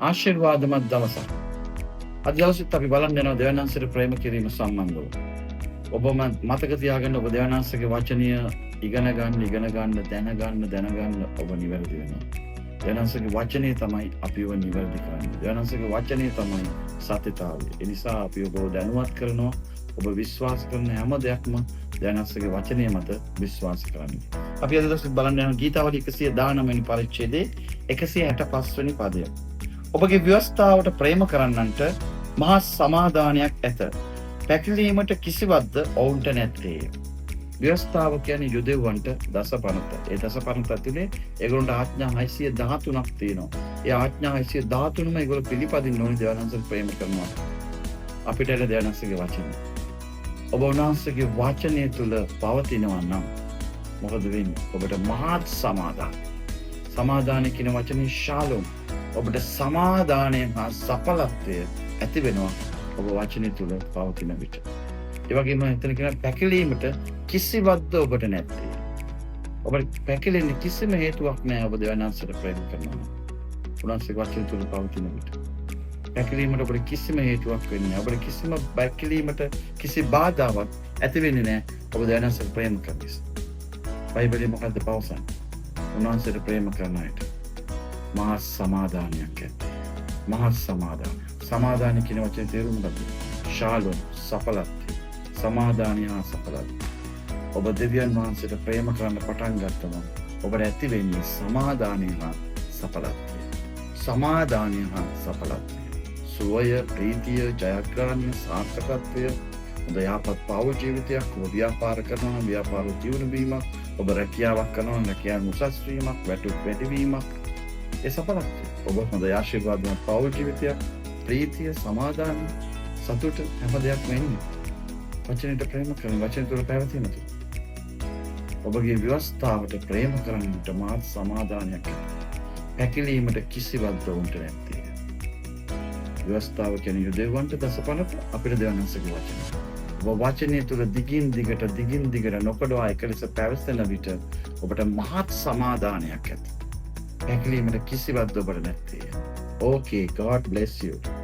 ආශිර්වාදමත් දවසක්. අද දවසෙත් අපි බලන්න යනවා දෙවියන් වහන්සේට ප්‍රේම කිරීම සම්බන්ධව. ඔබම මතක තියාගන්න ඔබ දෙවියන් වහන්සේගේ වචනය ඉගෙන ගන්න දැනගන්න ඔබ නිවැරදි වෙනවා. දෙවියන් වහන්සේගේ වචනය තමයි අපිව නිවැරදි කරන්නේ. දෙවියන් වහන්සේගේ වචනය තමයි සත්‍යතාවය. ඒ නිසා අපි ඔබව දැනුවත් කරනවා. ඔබ විශ්වාස කරන හැම දෙයක්ම දෙවියන් වහන්සේගේ වචනය මත විශ්වාස කරන්න. අපි අද දවසේ බලන්න යන ගීතාවලි 119 වෙනි පරිච්ඡේදයේ 165 වෙනි පදය. ඔබගේ ව්‍යවස්ථාවට ප්‍රේම කරන්නන්ට මහා සමාදානයක් ඇත. පැකිලීමට කිසිවක්ද ඔවුන්ට නැත්තේ. ව්‍යවස්ථාව කියන්නේ යුදෙව්වන්ට දසපනත. ඒ දසපනත ඇතුලේ ඒගොල්ලන්ට ආඥා 613ක් තියෙනවා. ඒ ආඥා 613ම ඒගොල්ලෝ පිළිපදින්න ඕනේ දෙවියන් වහන්සේට ප්‍රේම කරනවා. අපිට එළ දෙවියන් වහන්සේගේ වචනය. ඔබ උන්වහන්සේගේ වචනය තුල පවතිනවා නම් මොකද වෙන්නේ? ඔබට මහත් සමාදාන. සමාදානය කියන වචනේ ශාලෝම්. ඔබට සමාදානය හා සඵලත්වය ඇති වෙනවා ඔබ වචනේ තුල පවතින විට. ඒ වගේම එතන කියන පැකිලීමට කිසිවක්ද ඔබට නැත්තේ. ඔබට පැකිලෙන්න කිසිම හේතුවක් නැහැ ඔබ දෙවියන් වහන්සේට ප්‍රේම කරනවා. උන්වහන්සේගේ වචනේ තුල පවතින විට. පැකිලීමට ඔබට කිසිම හේතුවක් වෙන්නේ නැහැ. ඔබට කිසිම පැකිලීමට කිසි බාධාවක් ඇති වෙන්නේ නැහැ ඔබ දෙවියන් වහන්සේට ප්‍රේම කරන නිසා. බයිබලයේ මොකද්ද පවසන්නේ? උන්වහන්සේට ප්‍රේම කරන අයට මහා සමාදානයක් ඇත. මහා සමාදානය. සමාදානය කියන වචනේ තේරුම මොකක්ද? ශාලෝම්, සඵලත්වය. සමාදානය හා සඵලත්වය. ඔබ දෙවියන් වහන්සේට ප්‍රේම කරන්න පටන් ගත්තම ඔබට ඇති වෙන්නේ සමාදානය හා සඵලත්වය. සමාදානය හා සඵලත්වය. සුවය, ප්‍රීතිය, ජයග්‍රහණය, සාර්ථකත්වය, හොඳ යහපත් පෞල් ජීවිතයක්, ඔබ ව්‍යාපාර කරනවා, ව්‍යාපාර ජීවන වීමක්, ඔබ රැකියාවක් කරනවා, රැකියාව උසස් වීමක්, වැටුප් වැඩිවීමක්. ඒ සඵලත්වය. ඔබ හොඳ ආශිර්වාදමත් පෞල් ජීවිතයක්, ප්‍රීතිය, සමාදානය, සතුට හැම දෙයක්ම එන්නේ වචනයට ප්‍රේම කරන වචන තුළ පැවතීම තුළ. ඔබගේ ව්‍යවස්ථාවට ප්‍රේම කරන්නට මහත් සමාදානයක් ඇත. පැකිලීමට කිසිවක්ද ඔවුන්ට නැත්තේ. ව්‍යවස්ථාව කියන්නේ යුදෙව්වන්ට දසපනත අපිට දෙවියන් වහන්සේගේ වචනය. ඔබ වචනය තුළ දිගින් දිගට නොකඩවා එක ලෙස පැවසෙන විට ඔබට මහත් සමාදානයක් ඇත. පැකිලීමට කිසිවක්ද ඔබට නැත්තේ. Okay, God bless you.